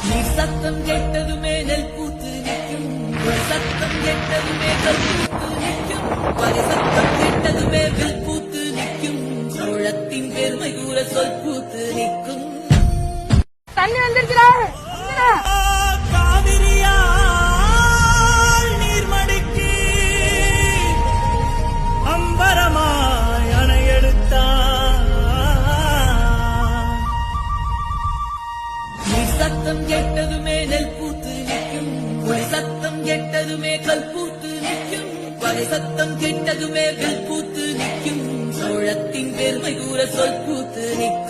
நீ சத்தம் கேட்டதுமே நெல் பூத்து நிற்கும், சத்தம் கேட்டதுமே கல் பூத்து நிற்கும், பறை சத்தம் கேட்டதுமே வில் பூத்து நிற்கும், சோழத்தின் பெருமை கூற சொல் பூத்து நிற்கும். தண்ணி வந்துருச்சுடா. காவிரியால் நீர்மடிக்கு அம்பரமாய் அணையெடுத்தான். நீ சத்தம் கேட்டதுமே நெல் பூத்து நிற்கும், சத்தம் கேட்டதுமே கல் பூத்து நிற்கும், பறை சத்தம் கேட்டதுமே வில் பூத்து நிற்கும், சோழத்தின் பெருமை கூற சொல் பூத்து நிற்கும்.